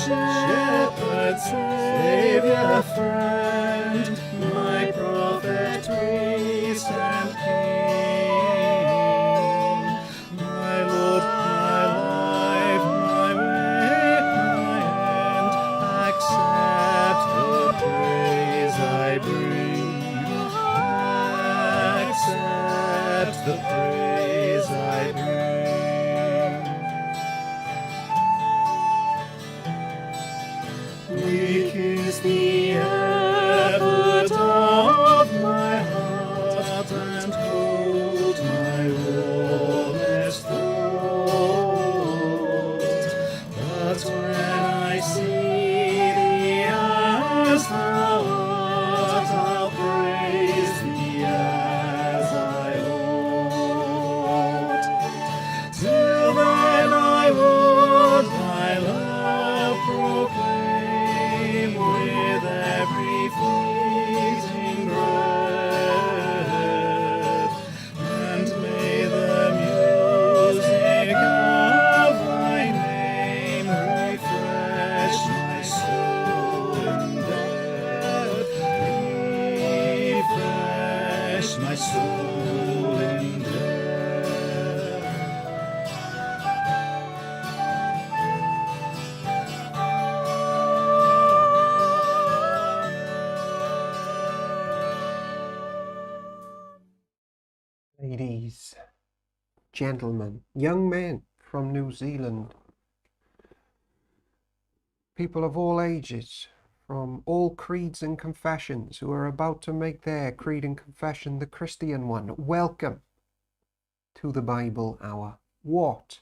Shepherd, Savior, friend, my prophet, priest, and king, my Lord, my life, my way, my end, accept the praise I bring, accept the praise I bring. Weak is the effort of my heart, and cold my warmest thought. But when I see thee as thou art, I'll praise thee as I ought. Till then I would thy love proclaim with every fleeting breath, and may the music of thy name refresh my soul in death, refresh my soul in death. Ladies, gentlemen, young men from New Zealand, people of all ages, from all creeds and confessions who are about to make their creed and confession the Christian one, welcome to the Bible Hour. What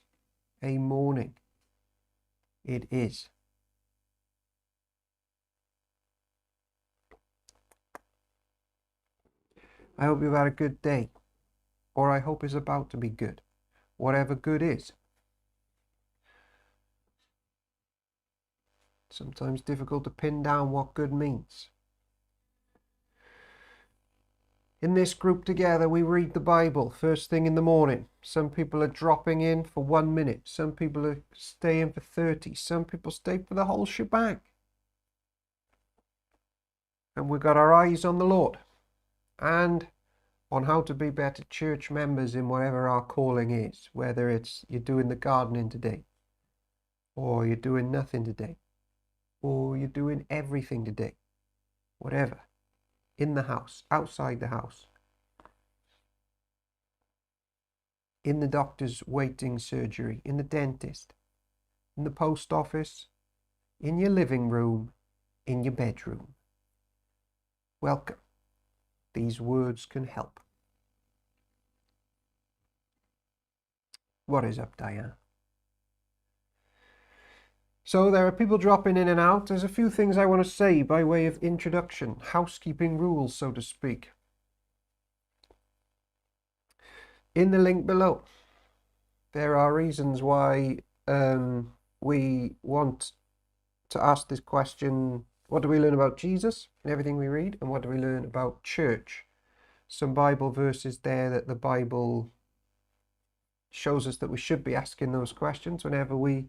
a morning it is. I hope you've had a good day, or I hope it's about to be good, whatever good is. Sometimes difficult to pin down what good means. In this group together, we read the Bible first thing in the morning. Some people are dropping in for 1 minute. Some people are staying for 30. Some people stay for the whole shebang. And we've got our eyes on the Lord and on how to be better church members in whatever our calling is, whether it's you're doing the gardening today, or you're doing nothing today, or you're doing everything today, whatever, in the house, outside the house, in the doctor's waiting surgery, in the dentist, in the post office, in your living room, in your bedroom. Welcome. These words can help. What is up, Diane? So there are people dropping in and out. There's a few things I want to say by way of introduction, housekeeping rules, so to speak. In the link below, there are reasons why we want to ask this question: what do we learn about Jesus in everything we read, and what do we learn about church? Some Bible verses there that the Bible shows us that we should be asking those questions whenever we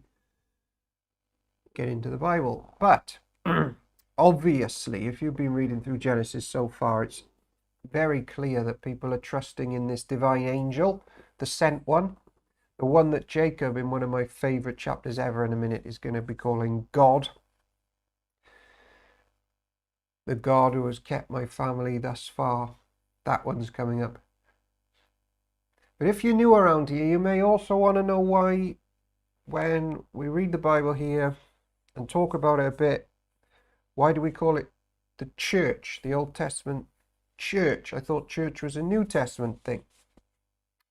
get into the Bible. But obviously, if you've been reading through Genesis so far, it's very clear that people are trusting in this divine angel, the sent one, the one that Jacob, in one of my favorite chapters ever in a minute, is going to be calling God. The God who has kept my family thus far. That one's coming up. But if you're new around here, you may also want to know why, when we read the Bible here and talk about it a bit, why do we call it the church, the Old Testament church? I thought church was a New Testament thing.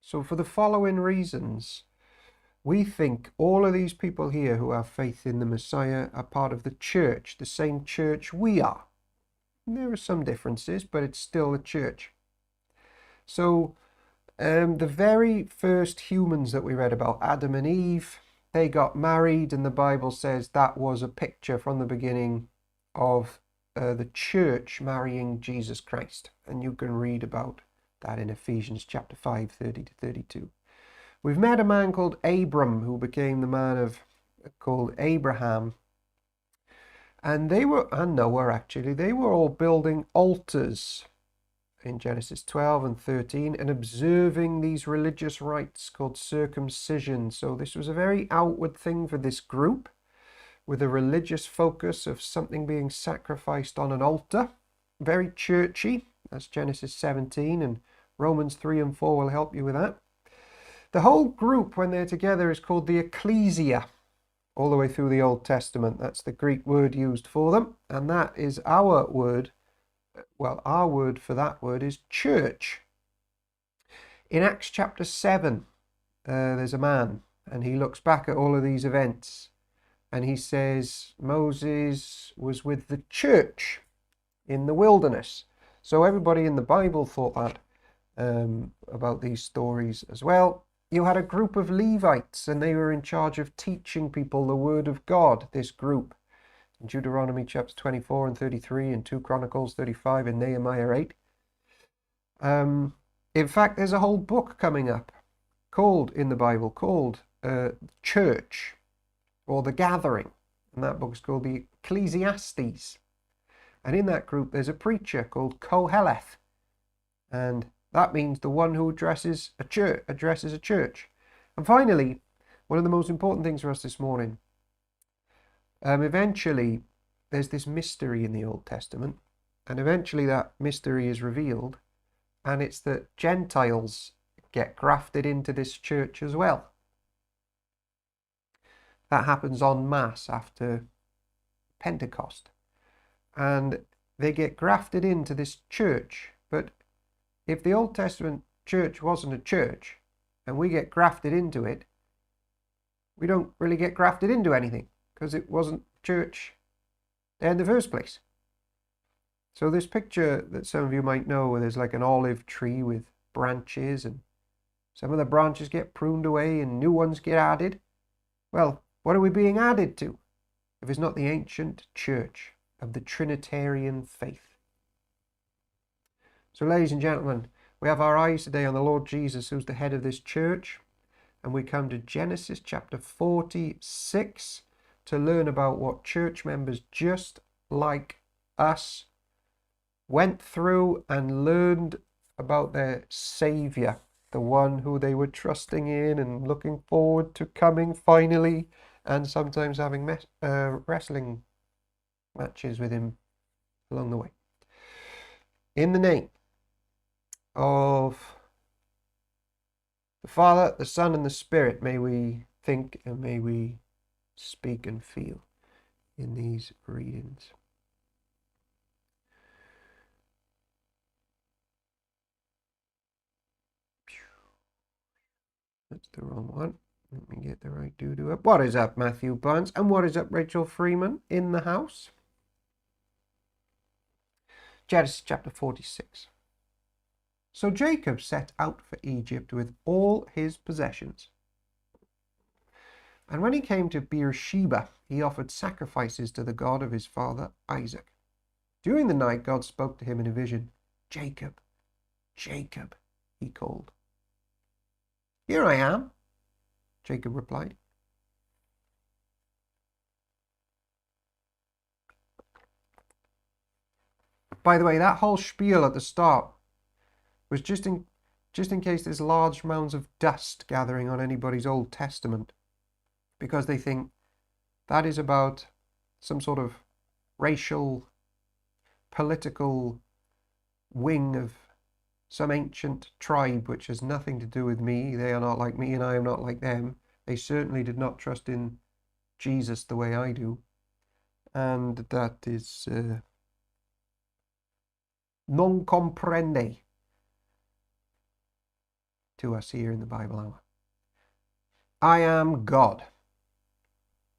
So for the following reasons, we think all of these people here who have faith in the Messiah are part of the church, the same church we are. And there are some differences, but it's still a church. So the very first humans that we read about, Adam and Eve, they got married, and the Bible says that was a picture from the beginning of the church marrying Jesus Christ. And you can read about that in Ephesians chapter 5, 30 to 32. We've met a man called Abram, who became the man called Abraham. And Noah actually, they were all building altars in Genesis 12 and 13 and observing these religious rites called circumcision. So this was a very outward thing for this group, with a religious focus of something being sacrificed on an altar. Very churchy. That's Genesis 17, and Romans 3 and 4 will help you with that. The whole group, when they're together, is called the ecclesia, all the way through the Old Testament. That's the Greek word used for them, and that is our word. Well, our word for that word is church. In Acts chapter 7, there's a man, and he looks back at all of these events, and he says Moses was with the church in the wilderness. So everybody in the Bible thought that about these stories as well. You had a group of Levites, and they were in charge of teaching people the word of God, this group. In Deuteronomy chapter 24 and 33, and 2 Chronicles 35, and Nehemiah 8. In fact, there's a whole book coming up in the Bible called Church, or The Gathering. And that book is called the Ecclesiastes. And in that group, there's a preacher called Koheleth. And that means the one who addresses a church. And finally, one of the most important things for us this morning, eventually there's this mystery in the Old Testament, and eventually that mystery is revealed, and it's that Gentiles get grafted into this church as well. That happens en masse after Pentecost, and they get grafted into this church. But if the Old Testament church wasn't a church and we get grafted into it, we don't really get grafted into anything, because it wasn't church there in the first place. So this picture that some of you might know, where there's like an olive tree with branches, and some of the branches get pruned away and new ones get added. Well, what are we being added to if it's not the ancient church of the Trinitarian faith? So ladies and gentlemen, we have our eyes today on the Lord Jesus, who's the head of this church. And we come to Genesis chapter 46 to learn about what church members just like us went through and learned about their Saviour, the one who they were trusting in and looking forward to coming finally, and sometimes having wrestling matches with him along the way. In the name of the Father, the Son, and the Spirit, may we think and may we speak and feel in these readings. That's the wrong one. Let me get the right doo-doo up. What is up, Matthew Barnes? And what is up, Rachel Freeman in the house? Genesis chapter 46. So Jacob set out for Egypt with all his possessions. And when he came to Beersheba, he offered sacrifices to the God of his father Isaac. During the night, God spoke to him in a vision. Jacob, Jacob, he called. Here I am, Jacob replied. By the way, that whole spiel at the start was just in case there's large mounds of dust gathering on anybody's Old Testament, because they think that is about some sort of racial, political wing of some ancient tribe which has nothing to do with me. They are not like me and I am not like them. They certainly did not trust in Jesus the way I do. And that is non comprende to us here in the Bible Hour. I am God,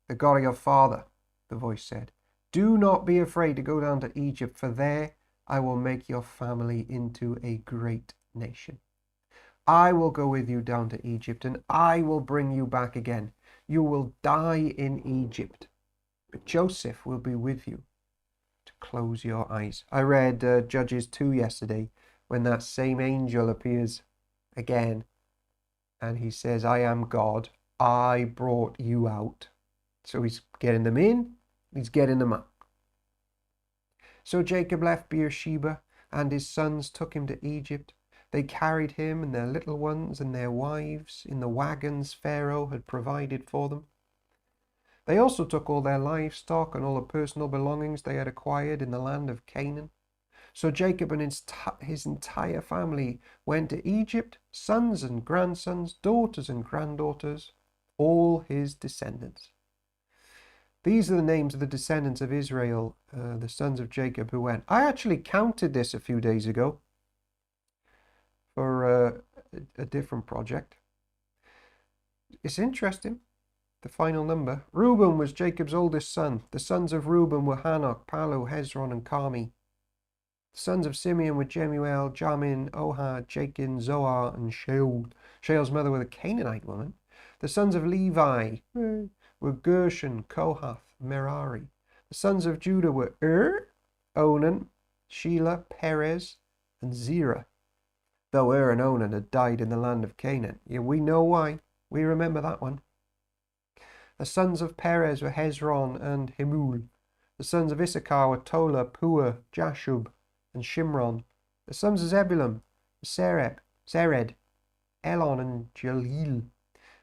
the God of your father, the voice said. Do not be afraid to go down to Egypt, for there I will make your family into a great nation. I will go with you down to Egypt, and I will bring you back again. You will die in Egypt, but Joseph will be with you to close your eyes. I read Judges 2 yesterday, when that same angel appears again, and he says, I am God, I brought you out. So he's getting them in, he's getting them out. So Jacob left Beersheba, and his sons took him to Egypt. They carried him and their little ones and their wives in the wagons Pharaoh had provided for them. They also took all their livestock and all the personal belongings they had acquired in the land of Canaan. So Jacob and his entire family went to Egypt, sons and grandsons, daughters and granddaughters, all his descendants. These are the names of the descendants of Israel, the sons of Jacob who went. I actually counted this a few days ago for a different project. It's interesting, the final number. Reuben was Jacob's oldest son. The sons of Reuben were Hanok, Palu, Hezron, and Carmi. The sons of Simeon were Jemuel, Jamin, Ohad, Jachin, Zoar, and Sheol. Sheol's mother was a Canaanite woman. The sons of Levi were Gershon, Kohath, Merari. The sons of Judah were Onan, Shelah, Perez, and Zerah. Though and Onan had died in the land of Canaan. Yeah, we know why. We remember that one. The sons of Perez were Hezron and Hemul. The sons of Issachar were Tola, Pua, Jashub, and Shimron. The sons of Zebulun were Sered, Elon, and Jalil.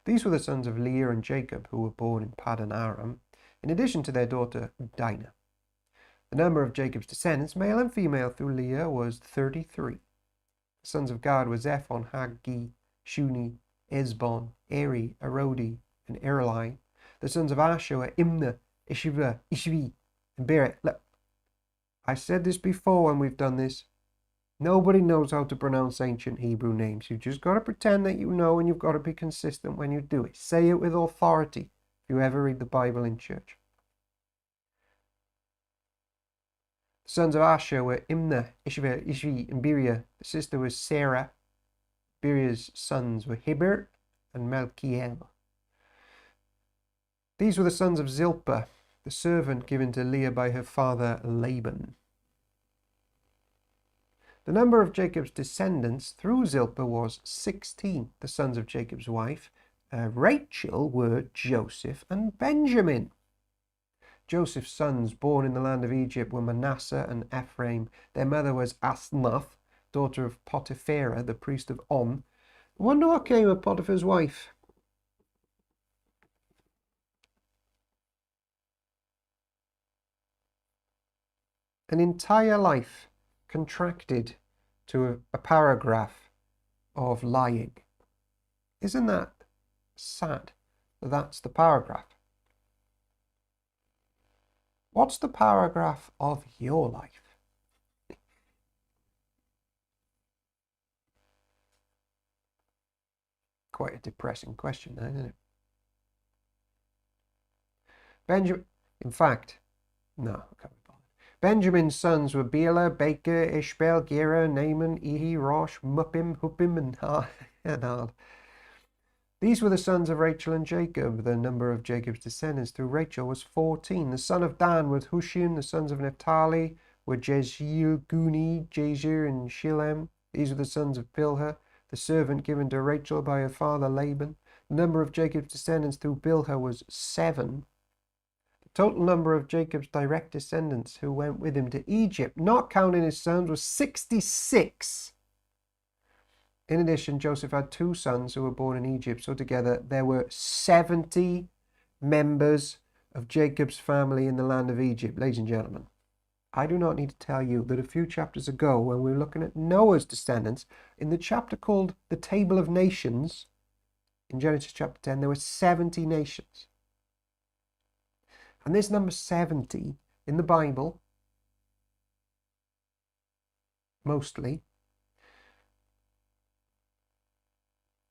These were the sons of Leah and Jacob, who were born in Paddan Aram, in addition to their daughter Dinah. The number of Jacob's descendants, male and female, through Leah was 33. The sons of Gad were Zephon, Haggi, Shuni, Esbon, Eri, Arodi, and Erli. The sons of Asher were Imnah, Ishvi, and Beret. Look, I said this before when we've done this. Nobody knows how to pronounce ancient Hebrew names. You've just got to pretend that you know, and you've got to be consistent when you do it. Say it with authority if you ever read the Bible in church. The sons of Asher were Imnah, Ishvi, and Beriah. The sister was Sarah. Beriah's sons were Heber and Malkiel. These were the sons of Zilpah, the servant given to Leah by her father Laban. The number of Jacob's descendants through Zilpah was 16. The sons of Jacob's wife, Rachel, were Joseph and Benjamin. Joseph's sons born in the land of Egypt were Manasseh and Ephraim. Their mother was Asnath, daughter of Potipharah, the priest of On. I wonder what came of Potiphar's wife. An entire life contracted to a paragraph of lying. Isn't that sad? That's the paragraph. What's the paragraph of your life? Quite a depressing question, isn't it? Benjamin, in fact, no, I can't be bothered. Benjamin's sons were Bela, Baker, Ishbel, Gera, Naaman, Ehi, Rosh, Muppim, Huppim, and Ard. These were the sons of Rachel and Jacob. The number of Jacob's descendants through Rachel was 14. The son of Dan was Hushim. The sons of Naphtali were Jeziel, Guni, Jezer, and Shilem. These were the sons of Bilhah, the servant given to Rachel by her father Laban. The number of Jacob's descendants through Bilhah was 7. The total number of Jacob's direct descendants who went with him to Egypt, not counting his sons, was 66. In addition, Joseph had 2 sons who were born in Egypt, so together there were 70 members of Jacob's family in the land of Egypt. Ladies and gentlemen, I do not need to tell you that a few chapters ago, when we were looking at Noah's descendants, in the chapter called the Table of Nations, in Genesis chapter 10, there were 70 nations. And this number 70 in the Bible, mostly,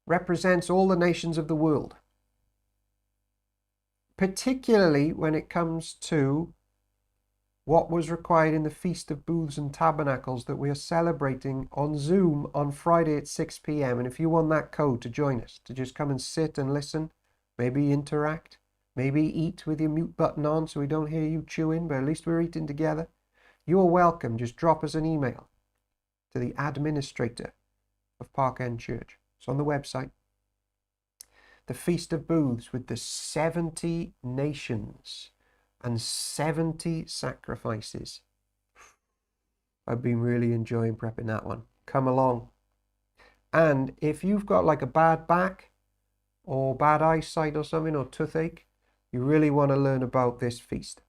represents all the nations of the world, particularly when it comes to what was required in the Feast of Booths and Tabernacles that we are celebrating on Zoom on Friday at 6 p.m. And if you want that code to join us, to just come and sit and listen, maybe interact, maybe eat with your mute button on so we don't hear you chewing, but at least we're eating together, you are welcome. Just drop us an email to the administrator of Park End Church. It's on the website. The Feast of Booths with the 70 nations and 70 sacrifices. I've been really enjoying prepping that one. Come along. And if you've got like a bad back or bad eyesight or something, or toothache, you really want to learn about this feast,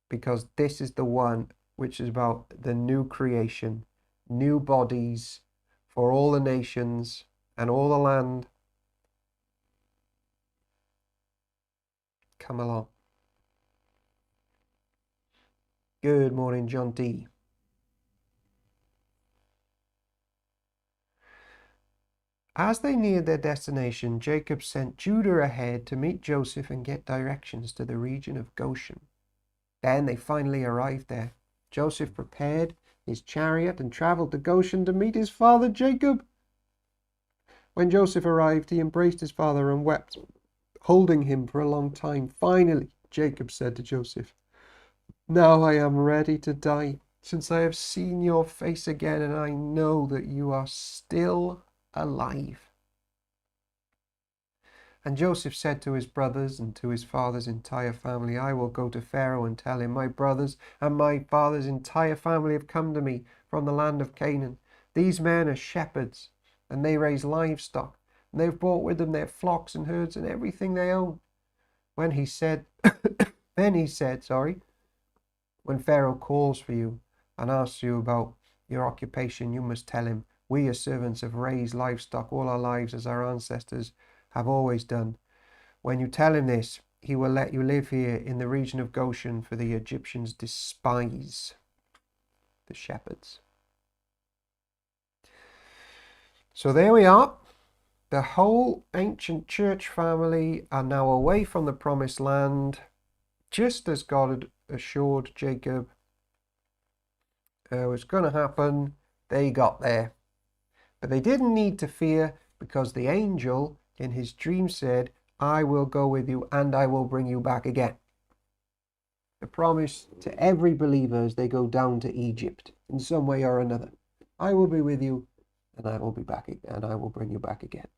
because this is the one which is about the new creation, new bodies for all the nations and all the land. Come along. Good morning, John D. As they neared their destination, Jacob sent Judah ahead to meet Joseph and get directions to the region of Goshen. Then they finally arrived there. Joseph prepared his chariot and traveled to Goshen to meet his father Jacob. When Joseph arrived, he embraced his father and wept, holding him for a long time. Finally, Jacob said to Joseph, "Now I am ready to die, since I have seen your face again and I know that you are still alive." And Joseph said to his brothers and to his father's entire family, "I will go to Pharaoh and tell him, my brothers and my father's entire family have come to me from the land of Canaan. These men are shepherds, and they raise livestock, and they've brought with them their flocks and herds and everything they own." Then he said, when Pharaoh calls for you and asks you about your occupation, you must tell him, "We, your servants, have raised livestock all our lives as our ancestors have always done." When you tell him this, he will let you live here in the region of Goshen, for the Egyptians despise the shepherds. So there we are. The whole ancient church family are now away from the promised land, just as God had assured Jacob was going to happen. They got there. But they didn't need to fear, because the angel in his dream said, "I will go with you and I will bring you back again." The promise to every believer as they go down to Egypt in some way or another. I will be with you and I will be back and I will bring you back again.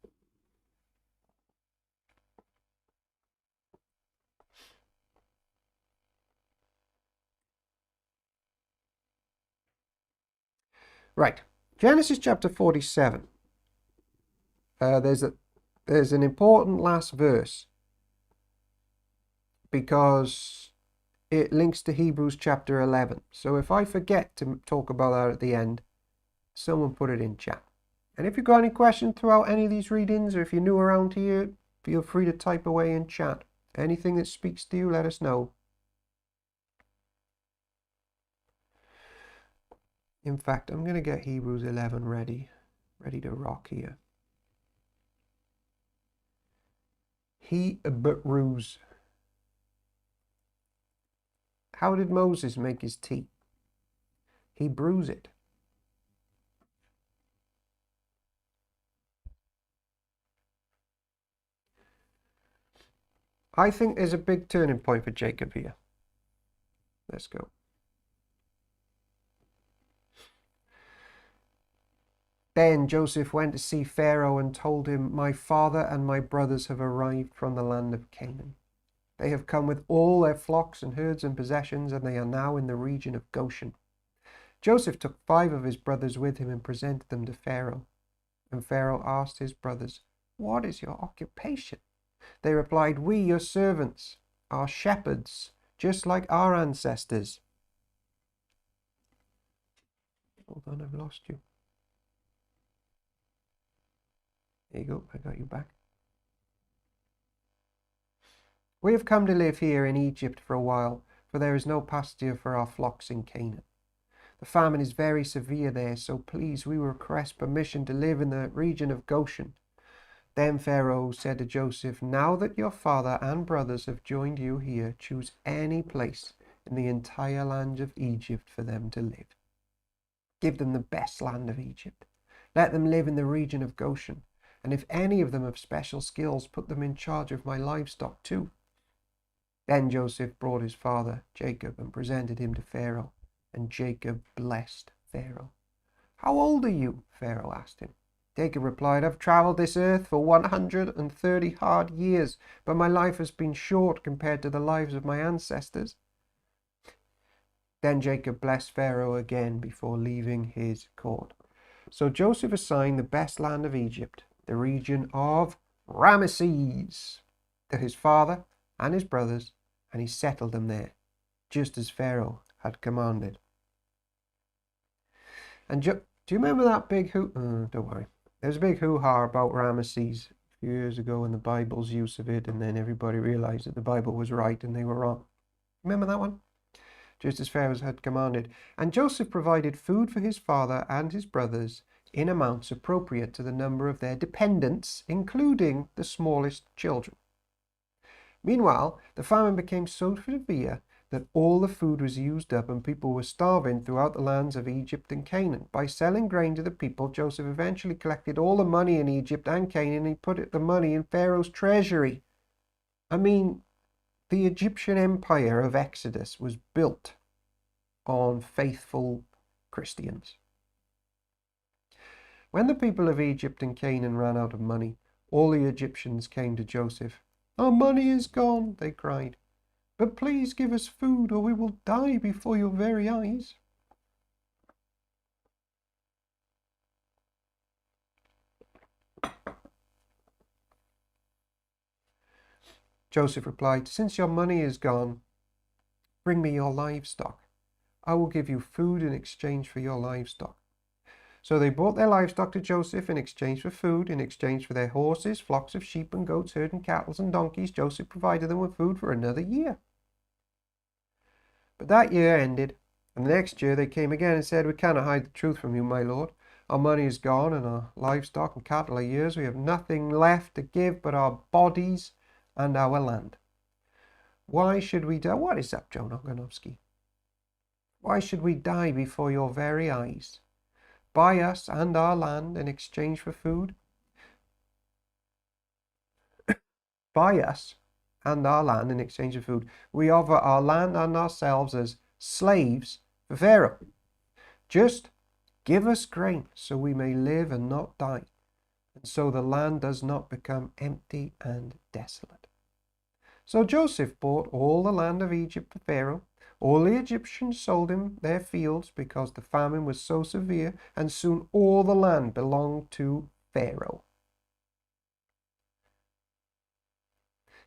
Right, Genesis chapter 47. There's an important last verse, because it links to Hebrews chapter 11. So if I forget to talk about that at the end, someone put it in chat. And if you've got any questions throughout any of these readings, or if you're new around here, feel free to type away in chat. Anything that speaks to you, let us know. In fact, I'm going to get Hebrews 11 ready to rock here. Hebrews. How did Moses make his tea? He brews it. I think there's a big turning point for Jacob here. Let's go. Then Joseph went to see Pharaoh and told him, "My father and my brothers have arrived from the land of Canaan. They have come with all their flocks and herds and possessions, and they are now in the region of Goshen." Joseph took 5 of his brothers with him and presented them to Pharaoh. And Pharaoh asked his brothers, "What is your occupation?" They replied, "We, your servants, are shepherds, just like our ancestors." Hold on, I've lost you. There you go, I got you back. "We have come to live here in Egypt for a while, for there is no pasture for our flocks in Canaan. The famine is very severe there, so please, we request permission to live in the region of Goshen." Then Pharaoh said to Joseph, "Now that your father and brothers have joined you here, choose any place in the entire land of Egypt for them to live. Give them the best land of Egypt. Let them live in the region of Goshen. And if any of them have special skills, put them in charge of my livestock too." Then Joseph brought his father Jacob and presented him to Pharaoh, and Jacob blessed Pharaoh. "How old are you?" Pharaoh asked him. Jacob replied, "I've traveled this earth for 130 hard years, but my life has been short compared to the lives of my ancestors." Then Jacob blessed Pharaoh again before leaving his court. So Joseph assigned the best land of Egypt, the region of Ramesses, to his father and his brothers, and he settled them there, just as Pharaoh had commanded. And do you remember that big don't worry. There was a big hoo-ha about Ramesses a few years ago in the Bible's use of it, and then everybody realized that the Bible was right and they were wrong. Remember that one? Just as Pharaoh had commanded. And Joseph provided food for his father and his brothers in amounts appropriate to the number of their dependents, including the smallest children. Meanwhile, the famine became so severe that all the food was used up and people were starving throughout the lands of Egypt and Canaan. By selling grain to the people, Joseph eventually collected all the money in Egypt and Canaan and he put the money in Pharaoh's treasury. I mean, the Egyptian empire of Exodus was built on faithful Christians. When the people of Egypt and Canaan ran out of money, all the Egyptians came to Joseph. "Our money is gone," they cried. "But please give us food or we will die before your very eyes." Joseph replied, "Since your money is gone, bring me your livestock. I will give you food in exchange for your livestock." So they brought their livestock to Joseph in exchange for food, in exchange for their horses, flocks of sheep and goats, herd and cattle and donkeys. Joseph provided them with food for another year. But that year ended, and the next year they came again and said, "We cannot hide the truth from you, my lord. Our money is gone, and our livestock and cattle are yours. We have nothing left to give but our bodies and our land. Why should we die?" What is up, Joan Oganovsky? "Why should we die before your very eyes? Buy us and our land in exchange for food. Buy us and our land in exchange for food. We offer our land and ourselves as slaves for Pharaoh. Just give us grain so we may live and not die, and so the land does not become empty and desolate." So Joseph bought all the land of Egypt for Pharaoh. All the Egyptians sold him their fields because the famine was so severe, and soon all the land belonged to Pharaoh.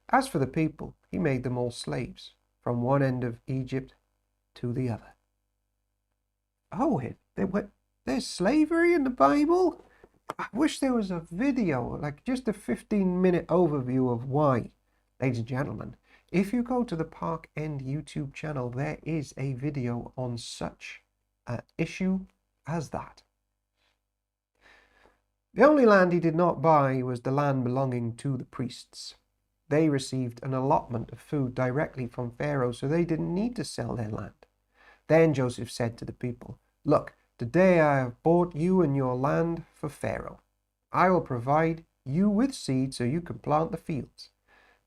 As for the people, he made them all slaves, from one end of Egypt to the other. Oh, there's slavery in the Bible? I wish there was a video, like just a 15-minute overview of why. Ladies and gentlemen, if you go to the Park End YouTube channel, there is a video on such an issue as that. The only land he did not buy was the land belonging to the priests. They received an allotment of food directly from Pharaoh, so they didn't need to sell their land. Then Joseph said to the people, "Look, today I have bought you and your land for Pharaoh. I will provide you with seed so you can plant the fields.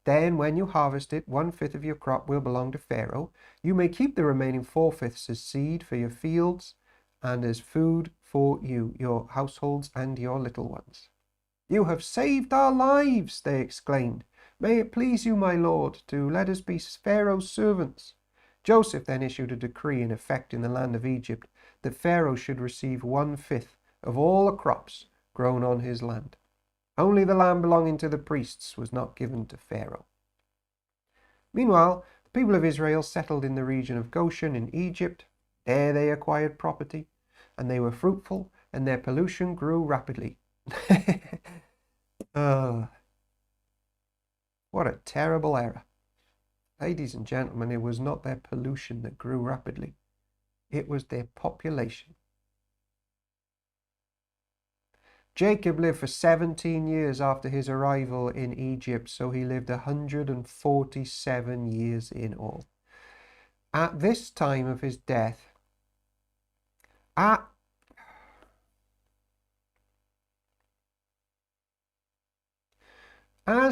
Then when you harvest it, 1/5 of your crop will belong to Pharaoh. You may keep the remaining 4/5 as seed for your fields and as food for you, your households and your little ones." "You have saved our lives," they exclaimed. "May it please you, my lord, to let us be Pharaoh's servants." Joseph then issued a decree in effect in the land of Egypt that Pharaoh should receive 1/5 of all the crops grown on his land. Only the land belonging to the priests was not given to Pharaoh. Meanwhile, the people of Israel settled in the region of Goshen in Egypt. There they acquired property, and they were fruitful, and their pollution grew rapidly. What a terrible error. Ladies and gentlemen, it was not their pollution that grew rapidly. It was their population. Jacob lived for 17 years after his arrival in Egypt, so he lived 147 years in all. At this time of his death, as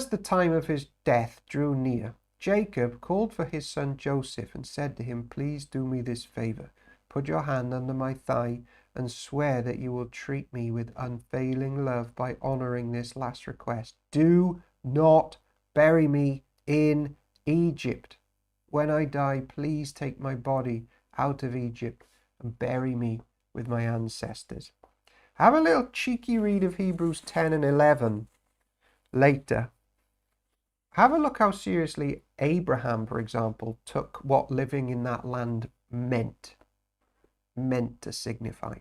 the time of his death drew near, Jacob called for his son Joseph and said to him, "Please do me this favor. Put your hand under my thigh and swear that you will treat me with unfailing love by honoring this last request. Do not bury me in Egypt. When I die, please take my body out of Egypt and bury me with my ancestors. Have a little cheeky read of Hebrews 10 and 11 later. Have a look how seriously Abraham, for example, took what living in that land meant to signify.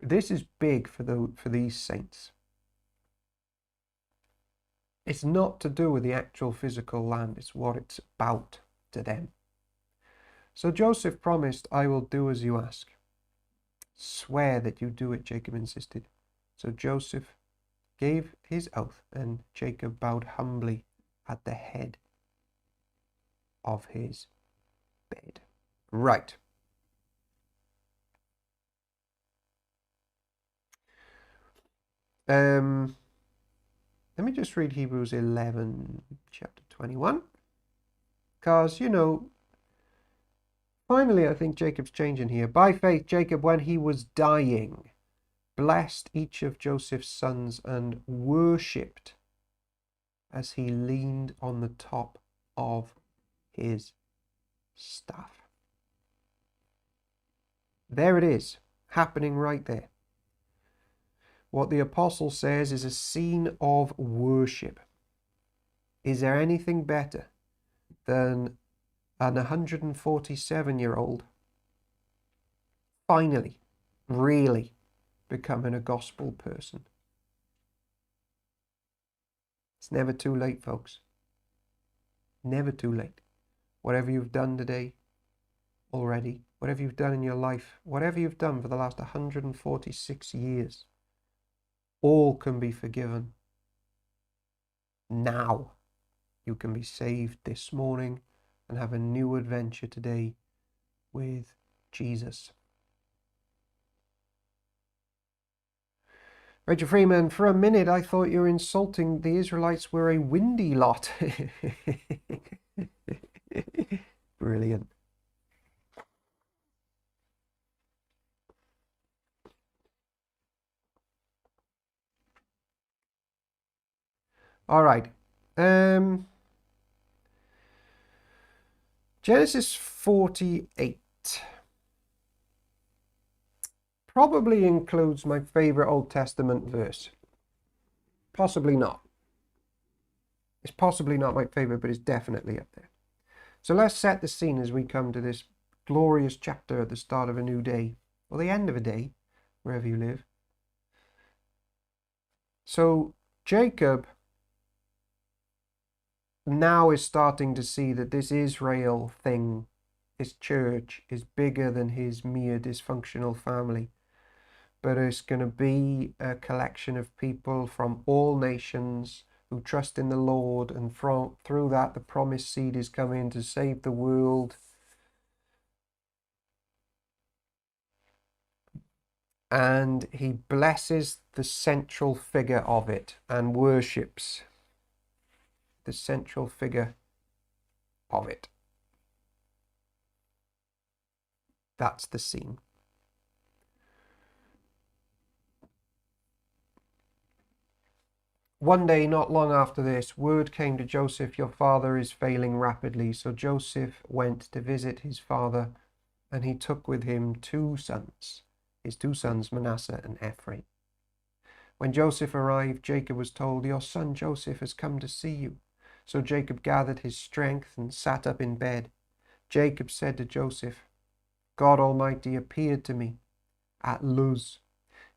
This is big for these saints. It's not to do with the actual physical land, it's what it's about to them. So Joseph promised, I will do as you ask. Swear that you do it, Jacob insisted. So Joseph gave his oath, and Jacob bowed humbly at the head of his bed. Right. Let me just read Hebrews 11, chapter 21. Because, finally, I think Jacob's changing here. By faith, Jacob, when he was dying, blessed each of Joseph's sons and worshipped as he leaned on the top of his staff. There it is, happening right there. What the apostle says is a scene of worship. Is there anything better than an 147-year-old finally, really becoming a gospel person? It's never too late, folks. Never too late. Whatever you've done today already, whatever you've done in your life, whatever you've done for the last 146 years, all can be forgiven. Now you can be saved this morning and have a new adventure today with Jesus. Rachel Freeman, for a minute I thought you were insulting the Israelites were a windy lot. Brilliant. All right. Genesis 48 probably includes my favorite Old Testament verse. Possibly not. It's possibly not my favorite, but it's definitely up there. So let's set the scene as we come to this glorious chapter at the start of a new day, or the end of a day, wherever you live. So Jacob now is starting to see that this Israel thing, his church, is bigger than his mere dysfunctional family. But it's going to be a collection of people from all nations who trust in the Lord, and through that the promised seed is coming to save the world. And he blesses the central figure of it and worships the central figure of it. That's the scene. One day, not long after this, word came to Joseph, your father is failing rapidly. So Joseph went to visit his father, and he took with him his two sons, Manasseh and Ephraim. When Joseph arrived, Jacob was told, your son Joseph has come to see you. So Jacob gathered his strength and sat up in bed. Jacob said to Joseph, God Almighty appeared to me at Luz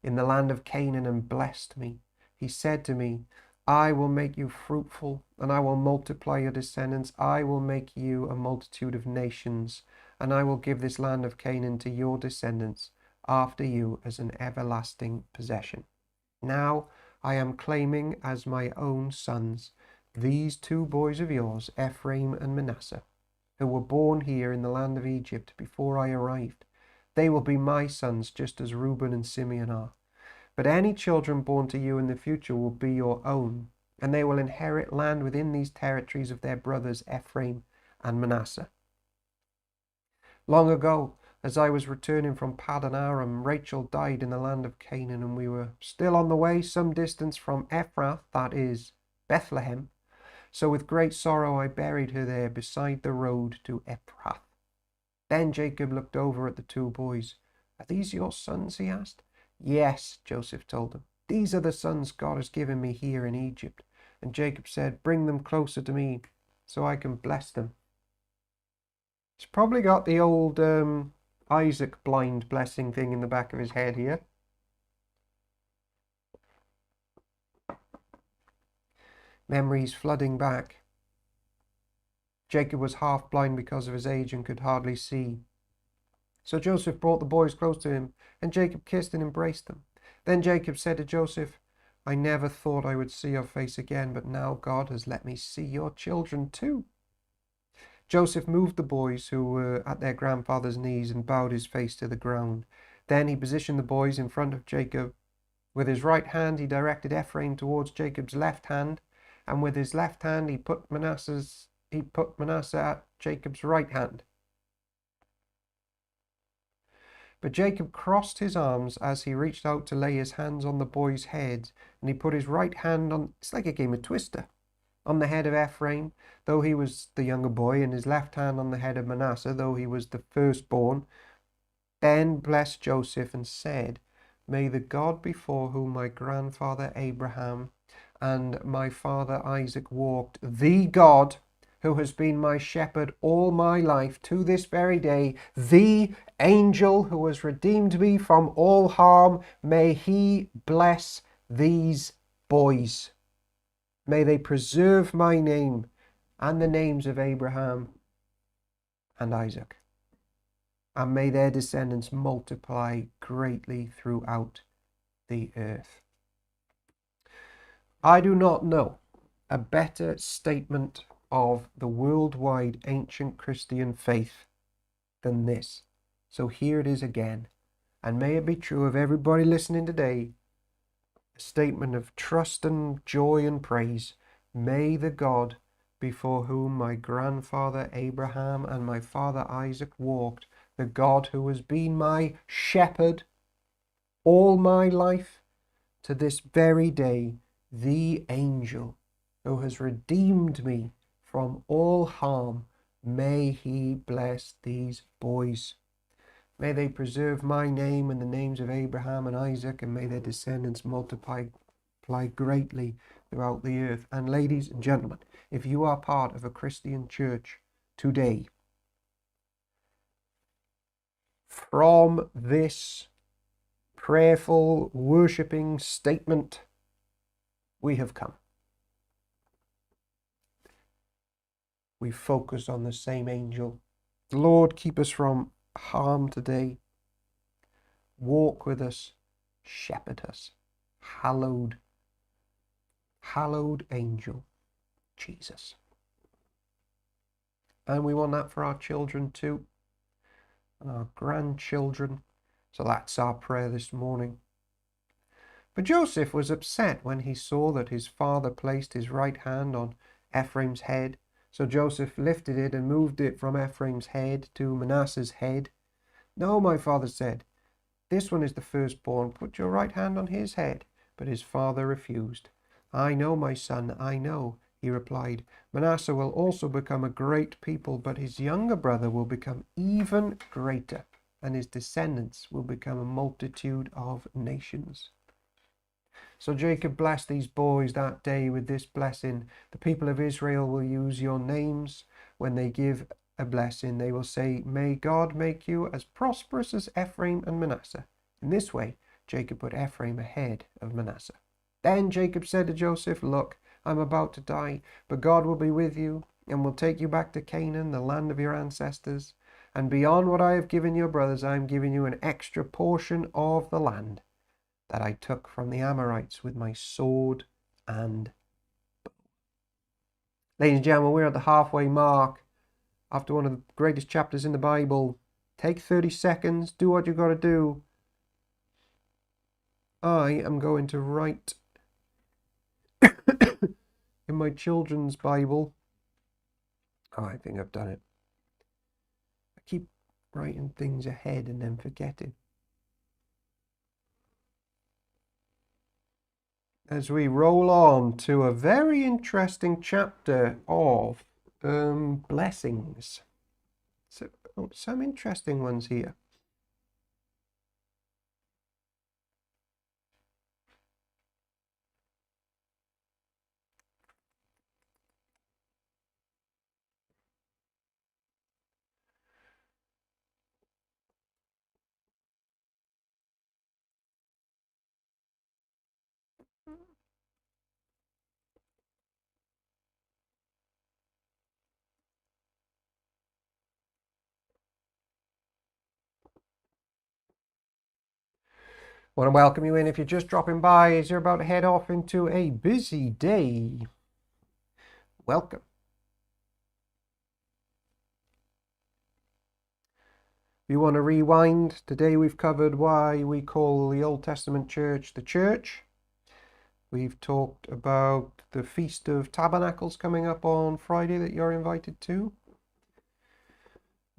in the land of Canaan and blessed me. He said to me, I will make you fruitful, and I will multiply your descendants. I will make you a multitude of nations, and I will give this land of Canaan to your descendants after you as an everlasting possession. Now I am claiming as my own sons these two boys of yours, Ephraim and Manasseh, who were born here in the land of Egypt before I arrived. They will be my sons, just as Reuben and Simeon are. But any children born to you in the future will be your own, and they will inherit land within these territories of their brothers Ephraim and Manasseh. Long ago, as I was returning from Paddan Aram, Rachel died in the land of Canaan, and we were still on the way some distance from Ephrath, that is, Bethlehem. So with great sorrow I buried her there beside the road to Ephrath. Then Jacob looked over at the two boys. "Are these your sons?" he asked. "Yes," Joseph told him. "These are the sons God has given me here in Egypt." And Jacob said, "Bring them closer to me so I can bless them." He's probably got the old Isaac blind blessing thing in the back of his head here. Memories flooding back. Jacob was half blind because of his age and could hardly see. So Joseph brought the boys close to him, and Jacob kissed and embraced them. Then Jacob said to Joseph, "I never thought I would see your face again, but now God has let me see your children too." Joseph moved the boys, who were at their grandfather's knees, and bowed his face to the ground. Then he positioned the boys in front of Jacob. With his right hand he directed Ephraim towards Jacob's left hand, and with his left hand he put Manasseh at Jacob's right hand. But Jacob crossed his arms as he reached out to lay his hands on the boys' heads, and he put his right hand on, it's like a game of Twister, on the head of Ephraim, though he was the younger boy, and his left hand on the head of Manasseh, though he was the firstborn. Then blessed Joseph and said, "May the God before whom my grandfather Abraham and my father Isaac walked, the God who has been my shepherd all my life to this very day, the angel who has redeemed me from all harm, may he bless these boys. May they preserve my name and the names of Abraham and Isaac, and may their descendants multiply greatly throughout the earth." I do not know a better statement of the worldwide ancient Christian faith than this. So here it is again, and may it be true of everybody listening today, a statement of trust and joy and praise. May the God before whom my grandfather Abraham and my father Isaac walked, the God who has been my shepherd all my life to this very day, the angel who has redeemed me from all harm, may he bless these boys. May they preserve my name and the names of Abraham and Isaac, and may their descendants multiply greatly throughout the earth. And ladies and gentlemen, if you are part of a Christian church today, from this prayerful, worshipping statement, we have come. We focus on the same angel. Lord, keep us from harm today. Walk with us, shepherd us. Hallowed angel, Jesus. And we want that for our children too, and our grandchildren. So that's our prayer this morning. But Joseph was upset when he saw that his father placed his right hand on Ephraim's head. So Joseph lifted it and moved it from Ephraim's head to Manasseh's head. "No," my father said, "this one is the firstborn. Put your right hand on his head." But his father refused. "I know, my son, I know," he replied. "Manasseh will also become a great people, but his younger brother will become even greater, and his descendants will become a multitude of nations." So Jacob blessed these boys that day with this blessing. "The people of Israel will use your names when they give a blessing. They will say, 'May God make you as prosperous as Ephraim and Manasseh.'" In this way, Jacob put Ephraim ahead of Manasseh. Then Jacob said to Joseph, "Look, I'm about to die, but God will be with you and will take you back to Canaan, the land of your ancestors. And beyond what I have given your brothers, I am giving you an extra portion of the land that I took from the Amorites with my sword and bow." Ladies and gentlemen, we're at the halfway mark after one of the greatest chapters in the Bible. Take 30 seconds, do what you've got to do. I am going to write in my children's Bible. Oh, I think I've done it. I keep writing things ahead and then forgetting. As we roll on to a very interesting chapter of blessings. So Oh, some interesting ones here. Want to welcome you in if you're just dropping by as you're about to head off into a busy day. Welcome. If you want to rewind, today we've covered why we call the Old Testament church the church. We've talked about the Feast of Tabernacles coming up on Friday that you're invited to.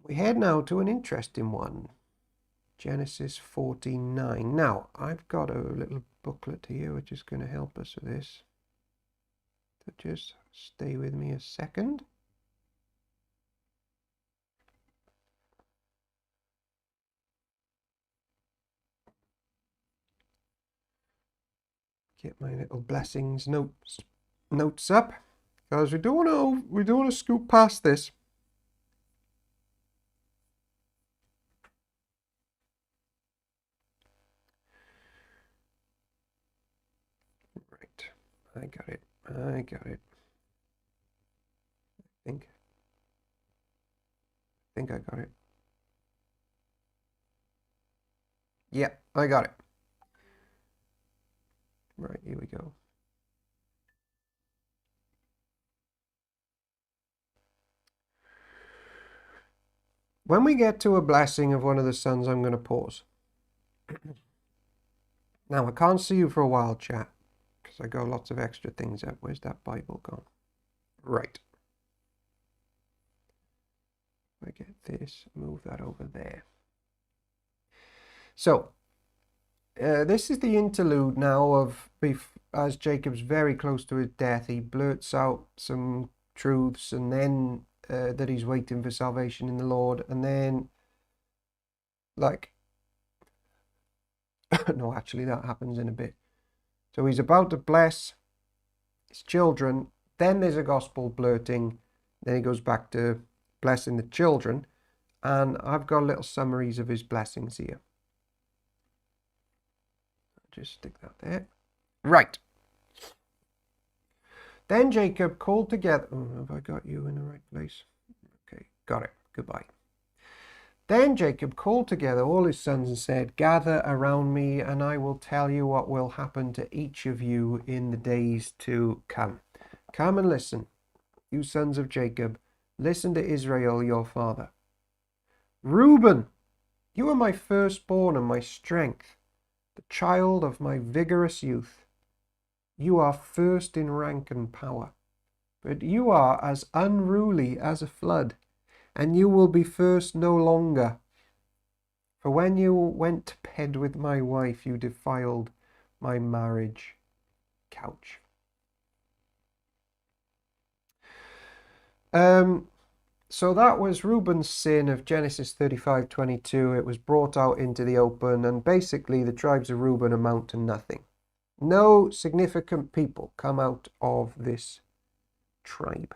We head now to an interesting one. Genesis 49. Now, I've got a little booklet here which is going to help us with this. So just stay with me a second. Get my little blessings notes up, because we don't want to scoop past this. I got it. I think I got it. Yeah, I got it. Right, here we go. When we get to a blessing of one of the sons, I'm going to pause. Now, I can't see you for a while, chat, because I got lots of extra things up. Where's that Bible gone? Right. I get this, move that over there. So, this is the interlude now of, as Jacob's very close to his death, he blurts out some truths, and then that he's waiting for salvation in the Lord, and then, like, no, actually that happens in a bit. So he's about to bless his children, then there's a gospel blurting, then he goes back to blessing the children, and I've got little summaries of his blessings here. Just stick that there. Right. Then Jacob called together. Oh, have I got you in the right place? Okay, got it. Goodbye. Then Jacob called together all his sons and said, "Gather around me, and I will tell you what will happen to each of you in the days to come. Come and listen, you sons of Jacob. Listen to Israel, your father. Reuben, you are my firstborn and my strength, the child of my vigorous youth. You are first in rank and power, but you are as unruly as a flood, and you will be first no longer. For when you went to bed with my wife, you defiled my marriage couch." So that was Reuben's sin of Genesis 35:22. It was brought out into the open, and basically the tribes of Reuben amount to nothing. No significant people come out of this tribe.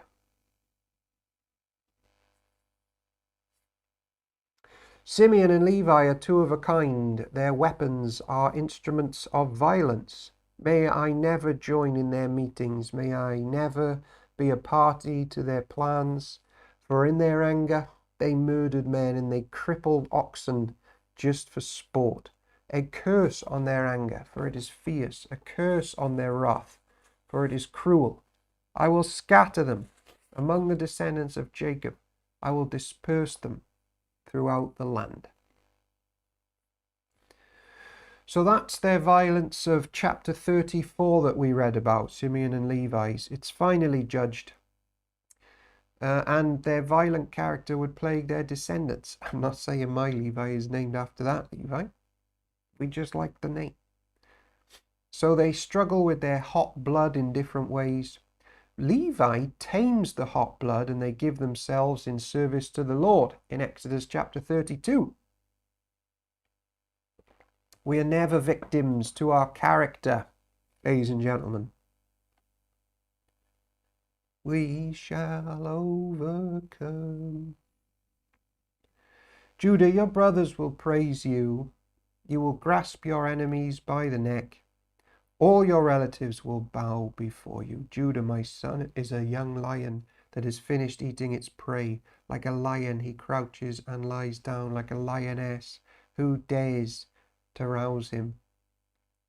Simeon and Levi are two of a kind. Their weapons are instruments of violence. May I never join in their meetings. May I never be a party to their plans. For in their anger, they murdered men and they crippled oxen just for sport. A curse on their anger, for it is fierce. A curse on their wrath, for it is cruel. I will scatter them among the descendants of Jacob. I will disperse them throughout the land. So that's their violence of chapter 34 that we read about, Simeon and Levi's. It's finally judged. And their violent character would plague their descendants. I'm not saying my Levi is named after that Levi. We just like the name. So they struggle with their hot blood in different ways. Levi tames the hot blood and they give themselves in service to the Lord in Exodus chapter 32. We are never victims to our character, ladies and gentlemen. We shall overcome. Judah, your brothers will praise you. You will grasp your enemies by the neck. All your relatives will bow before you. Judah, my son, is a young lion that has finished eating its prey. Like a lion, he crouches and lies down. Like a lioness, who dares to rouse him?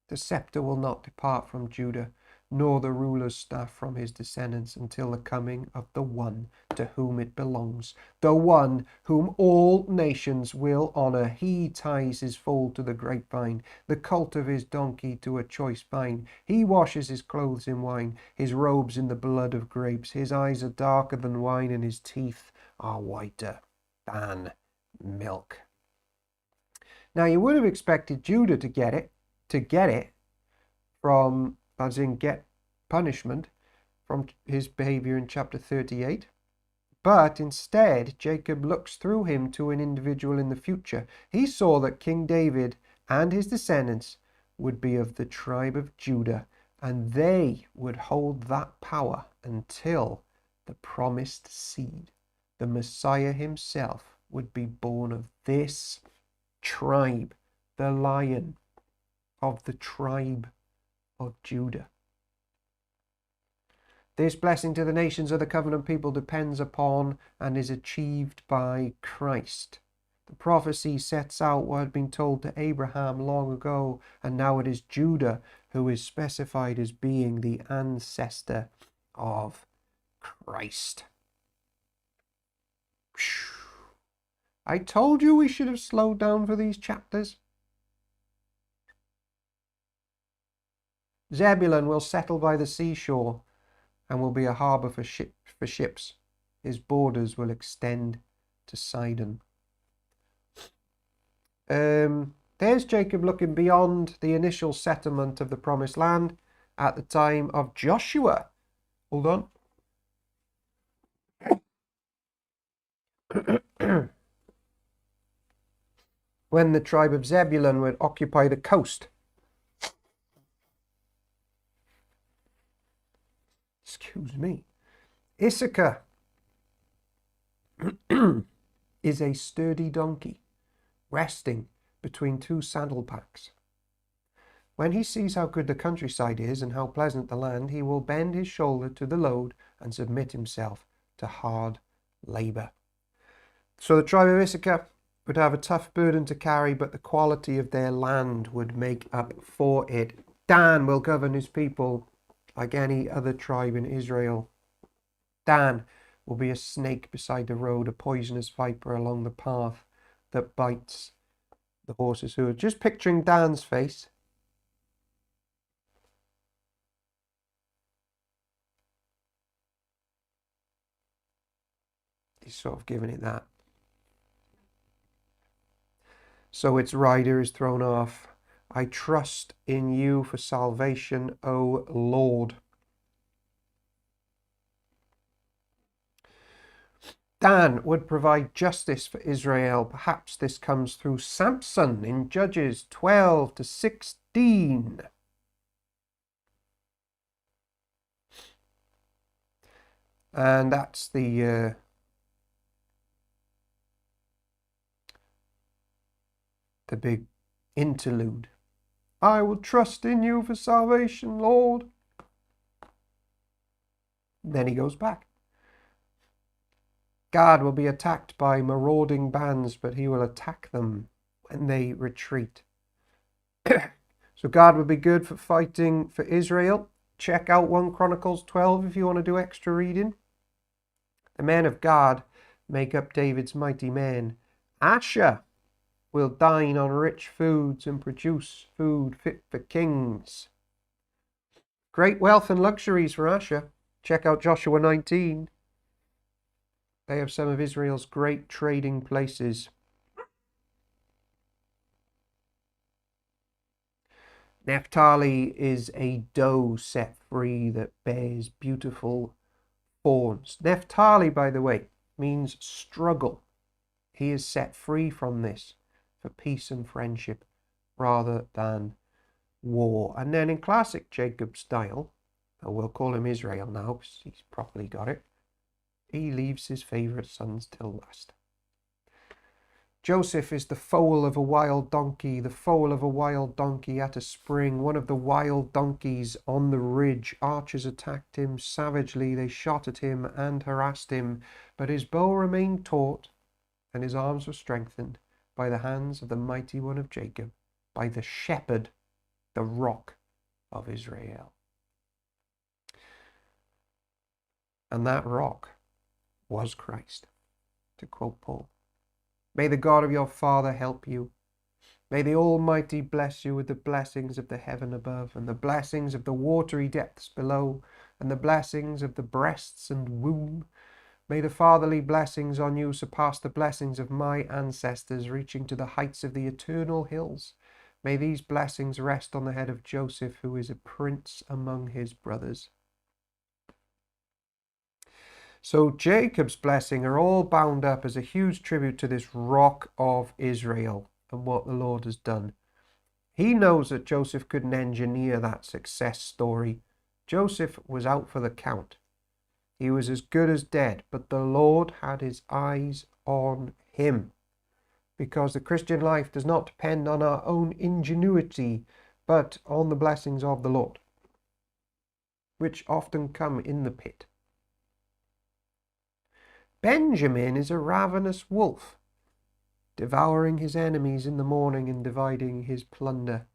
The scepter will not depart from Judah, nor the ruler's staff from his descendants, until the coming of the one to whom it belongs, the one whom all nations will honor. He ties his foal to the grapevine, the colt of his donkey to a choice vine. He washes his clothes in wine, his robes in the blood of grapes. His eyes are darker than wine, and his teeth are whiter than milk. Now, you would have expected Judah to get it from, as in get punishment from his behavior in chapter 38. But instead, Jacob looks through him to an individual in the future. He saw that King David and his descendants would be of the tribe of Judah, and they would hold that power until the promised seed, the Messiah himself, would be born of this tribe, the Lion of the tribe of Judah. This blessing to the nations of the covenant people depends upon and is achieved by Christ. The prophecy sets out what had been told to Abraham long ago, and now it is Judah who is specified as being the ancestor of Christ. I told you we should have slowed down for these chapters. Zebulun will settle by the seashore and will be a harbour for ships. His borders will extend to Sidon. There's Jacob looking beyond the initial settlement of the promised land at the time of Joshua. Hold on. When the tribe of Zebulun would occupy the coast. Excuse me. Issachar is a sturdy donkey, resting between two saddle packs. When he sees how good the countryside is and how pleasant the land, he will bend his shoulder to the load and submit himself to hard labor. So the tribe of Issachar would have a tough burden to carry, but the quality of their land would make up for it. Dan will govern his people like any other tribe in Israel. Dan will be a snake beside the road, a poisonous viper along the path that bites the horse's hooves. Just picturing Dan's face. He's sort of giving it that. So its rider is thrown off. I trust in you for salvation, O Lord. Dan would provide justice for Israel. Perhaps this comes through Samson in Judges 12 to 16. And that's the big interlude. I will trust in you for salvation, Lord. Then he goes back. God will be attacked by marauding bands, but he will attack them when they retreat. So God will be good for fighting for Israel. Check out 1 Chronicles 12 if you want to do extra reading. The men of God make up David's mighty men. Asher will dine on rich foods and produce food fit for kings. Great wealth and luxuries for Asher. Check out Joshua 19. They have some of Israel's great trading places. Naphtali is a doe set free that bears beautiful horns. Naphtali, by the way, means struggle. He is set free from this for peace and friendship rather than war. And then in classic Jacob style, and we'll call him Israel now because he's properly got it, he leaves his favourite sons till last. Joseph is the foal of a wild donkey, the foal of a wild donkey at a spring. One of the wild donkeys on the ridge. Archers attacked him savagely. They shot at him and harassed him, but his bow remained taut, and his arms were strengthened by the hands of the mighty one of Jacob, by the shepherd, the rock of Israel. And that rock was Christ, to quote Paul. May the God of your father help you. May the Almighty bless you with the blessings of the heaven above, and the blessings of the watery depths below, and the blessings of the breasts and womb. May the fatherly blessings on you surpass the blessings of my ancestors, reaching to the heights of the eternal hills. May these blessings rest on the head of Joseph, who is a prince among his brothers. So Jacob's blessing are all bound up as a huge tribute to this rock of Israel and what the Lord has done. He knows that Joseph couldn't engineer that success story. Joseph was out for the count. He was as good as dead, but the Lord had his eyes on him, because the Christian life does not depend on our own ingenuity, but on the blessings of the Lord, which often come in the pit. Benjamin is a ravenous wolf, devouring his enemies in the morning and dividing his plunder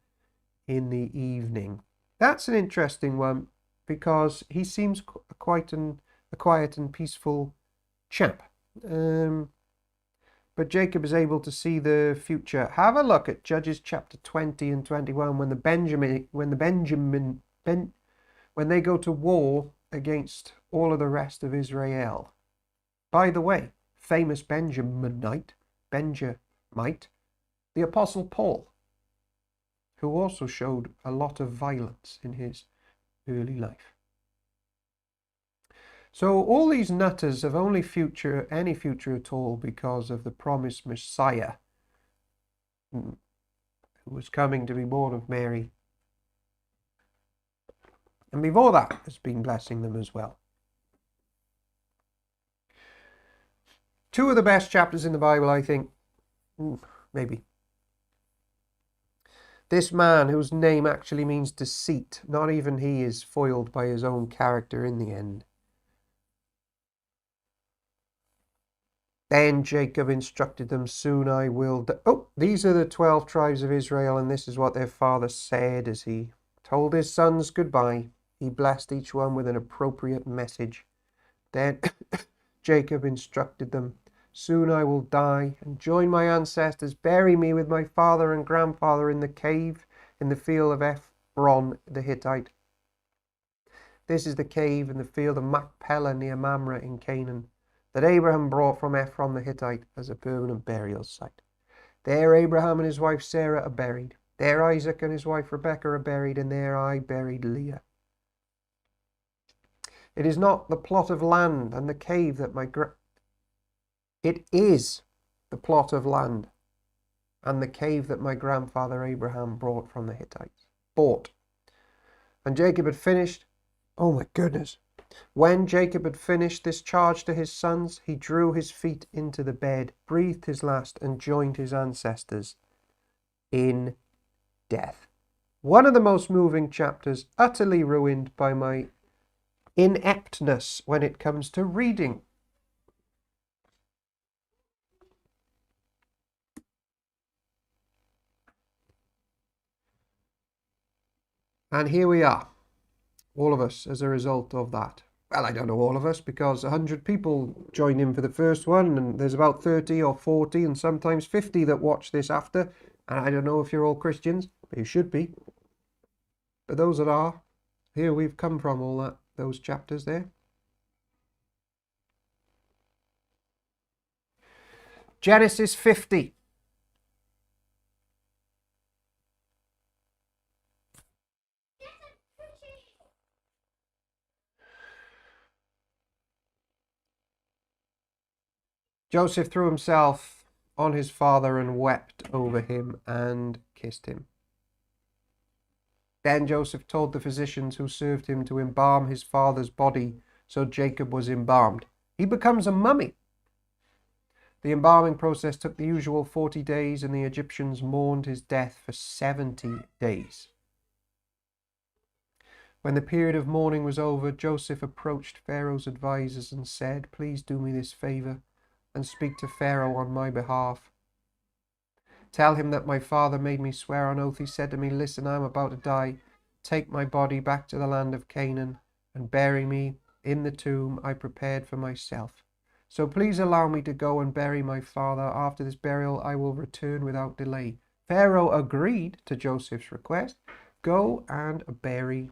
in the evening. That's an interesting one, because he seems quite a quiet and peaceful chap. But Jacob is able to see the future. Have a look at Judges chapter 20 and 21 when they go to war against all of the rest of Israel. By the way, famous Benjamite, the Apostle Paul, who also showed a lot of violence in his early life. So all these nutters have only any future at all because of the promised Messiah who was coming to be born of Mary. And before that has been blessing them as well. Two of the best chapters in the Bible, I think. Maybe. This man whose name actually means deceit, not even he is foiled by his own character in the end. Then Jacob instructed them, soon I will... these are the 12 tribes of Israel, and this is what their father said as he told his sons goodbye. He blessed each one with an appropriate message. Then Jacob instructed them, soon I will die and join my ancestors. Bury me with my father and grandfather in the cave in the field of Ephron the Hittite. This is the cave in the field of Machpelah near Mamre in Canaan, that Abraham brought from Ephron the Hittite as a permanent burial site. There Abraham and his wife Sarah are buried. There Isaac and his wife Rebekah are buried, and there I buried Leah. It is not the plot of land and the cave that It is the plot of land and the cave that my grandfather Abraham brought from the Hittites. And Jacob had finished. Oh my goodness. When Jacob had finished this charge to his sons, he drew his feet into the bed, breathed his last, and joined his ancestors in death. One of the most moving chapters, utterly ruined by my ineptness when it comes to reading. And here we are, all of us, as a result of that. Well, I don't know all of us, because 100 people joined in for the first one, and there's about 30 or 40 and sometimes 50 that watch this after. And I don't know if you're all Christians, but you should be. But those that are, here we've come from, those chapters there. Genesis 50. Joseph threw himself on his father and wept over him and kissed him. Then Joseph told the physicians who served him to embalm his father's body, so Jacob was embalmed. He becomes a mummy. The embalming process took the usual 40 days, and the Egyptians mourned his death for 70 days. When the period of mourning was over, Joseph approached Pharaoh's advisors and said, "Please do me this favor and speak to Pharaoh on my behalf. Tell him that my father made me swear on oath. He said to me, 'Listen, I am about to die. Take my body back to the land of Canaan and bury me in the tomb I prepared for myself. So please allow me to go and bury my father. After this burial, I will return without delay.' Pharaoh agreed to Joseph's request. 'Go and bury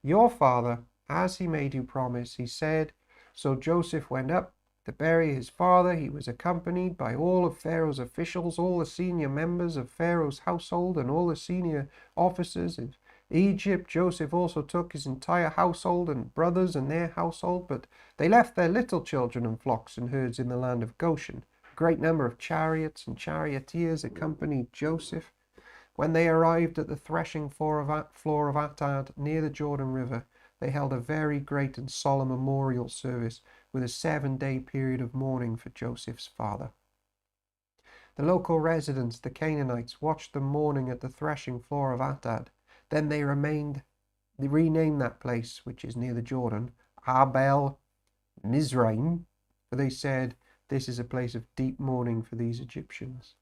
your father as he made you promise,' he said. So Joseph went up to bury his father. He was accompanied by all of Pharaoh's officials, all the senior members of Pharaoh's household, and all the senior officers of Egypt. Joseph also took his entire household and brothers and their household, but they left their little children and flocks and herds in the land of Goshen. A great number of chariots and charioteers accompanied Joseph. When they arrived at the threshing floor of Atad near the Jordan River, they held a very great and solemn memorial service with a 7-day period of mourning for Joseph's father. The local residents, the Canaanites, watched them mourning at the threshing floor of Atad. Then they renamed that place, which is near the Jordan, Abel Mizraim, for they said, "This is a place of deep mourning for these Egyptians."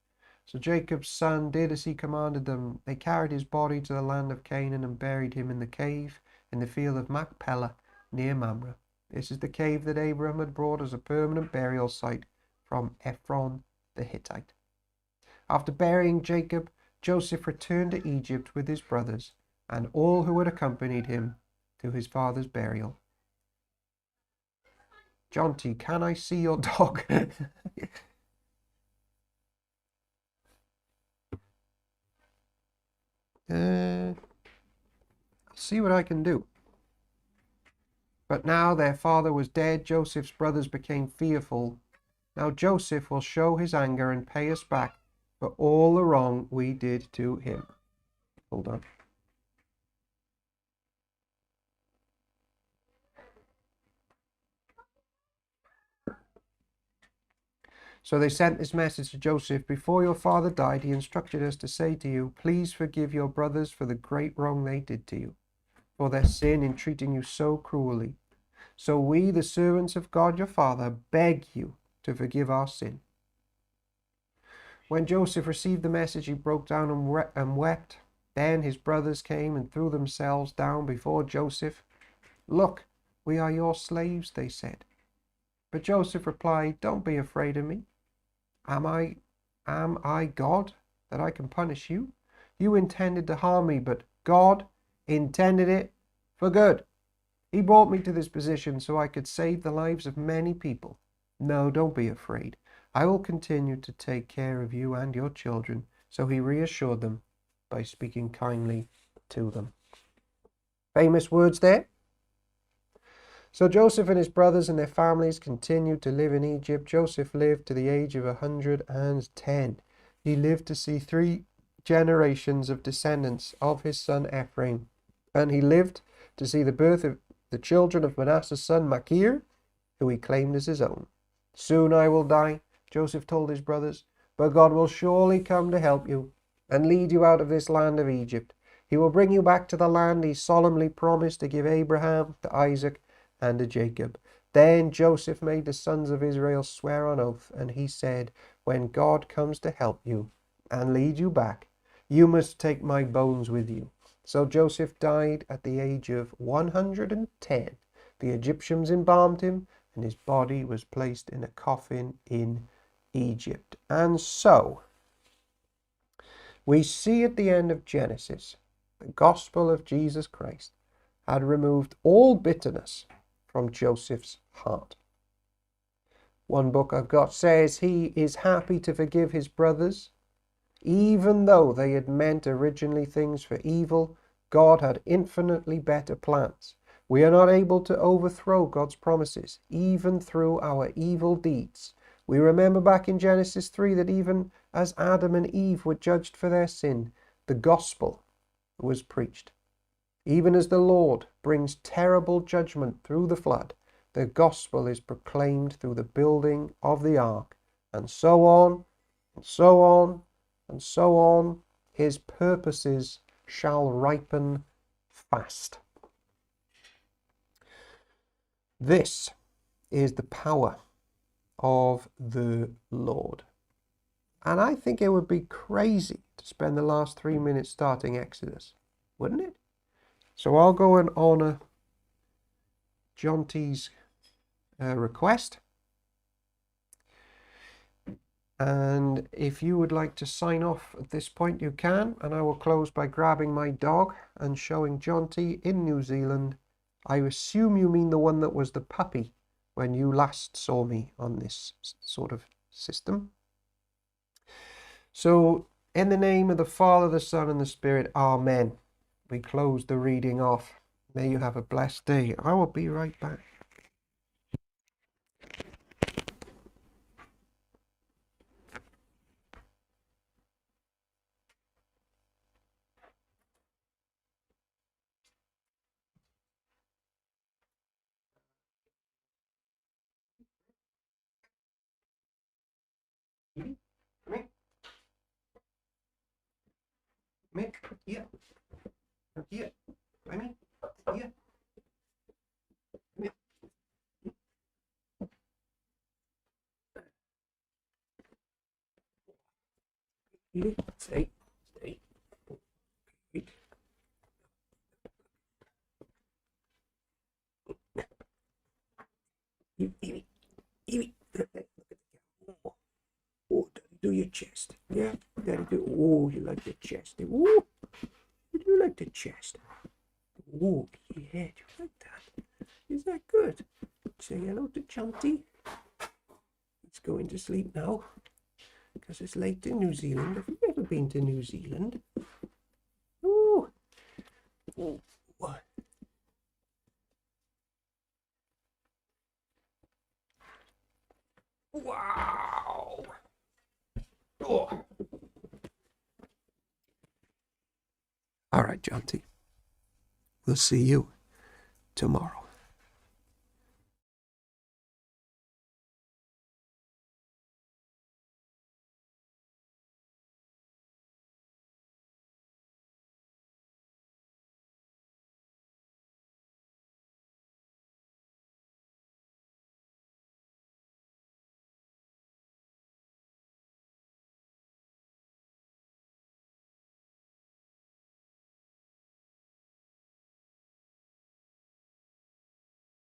So Jacob's son did as he commanded them. They carried his body to the land of Canaan and buried him in the cave in the field of Machpelah near Mamre. This is the cave that Abraham had brought as a permanent burial site from Ephron the Hittite. After burying Jacob, Joseph returned to Egypt with his brothers and all who had accompanied him to his father's burial. Jonty, can I see your dog? I'll see what I can do. But now their father was dead. Joseph's brothers became fearful. Now Joseph will show his anger and pay us back for all the wrong we did to him. Hold on. So they sent this message to Joseph: "Before your father died, he instructed us to say to you, 'Please forgive your brothers for the great wrong they did to you, for their sin in treating you so cruelly. So we, the servants of God your Father, beg you to forgive our sin.'" When Joseph received the message, he broke down and wept. Then his brothers came and threw themselves down before Joseph. "Look, we are your slaves," they said. But Joseph replied, "Don't be afraid of me. Am I God that I can punish you? You intended to harm me, but God intended it for good. He brought me to this position so I could save the lives of many people. No, don't be afraid. I will continue to take care of you and your children." So he reassured them by speaking kindly to them. Famous words there. So Joseph and his brothers and their families continued to live in Egypt. Joseph lived to the age of 110. He lived to see 3 generations of descendants of his son Ephraim. And he lived to see the birth of the children of Manasseh's son Machir, who he claimed as his own. "Soon I will die," Joseph told his brothers, "but God will surely come to help you and lead you out of this land of Egypt. He will bring you back to the land he solemnly promised to give Abraham, to Isaac, and to Jacob." Then Joseph made the sons of Israel swear on oath, and he said, "When God comes to help you and lead you back, you must take my bones with you." So Joseph died at the age of 110. The Egyptians embalmed him, and his body was placed in a coffin in Egypt. And so we see at the end of Genesis, the gospel of Jesus Christ had removed all bitterness from Joseph's heart. One book I've got says he is happy to forgive his brothers. Even though they had meant originally things for evil, God had infinitely better plans. We are not able to overthrow God's promises, even through our evil deeds. We remember back in Genesis 3 that even as Adam and Eve were judged for their sin, the gospel was preached. Even as the Lord brings terrible judgment through the flood, the gospel is proclaimed through the building of the ark, and so on, and so on, and so on. His purposes shall ripen fast. This is the power of the Lord. And I think it would be crazy to spend the last 3 minutes starting Exodus, wouldn't it? So I'll go and honor John T's request. And if you would like to sign off at this point, you can. And I will close by grabbing my dog and showing John T in New Zealand. I assume you mean the one that was the puppy when you last saw me on this sort of system. So, in the name of the Father, the Son, and the Spirit, Amen. We close the reading off. May you have a blessed day. I will be right back. Mick, yeah, yeah, I mean, yeah. Stay. Oh, do your chest. Yeah, daddy do. Oh, you like the chest. Oh, you do like the chest. Oh, yeah, you like that. Is that good? Say hello to Chunty. He's going to sleep now because it's late in New Zealand. Have you ever been to New Zealand? Oh, oh. Wow. Oh. All right, Chunty. We'll see you tomorrow.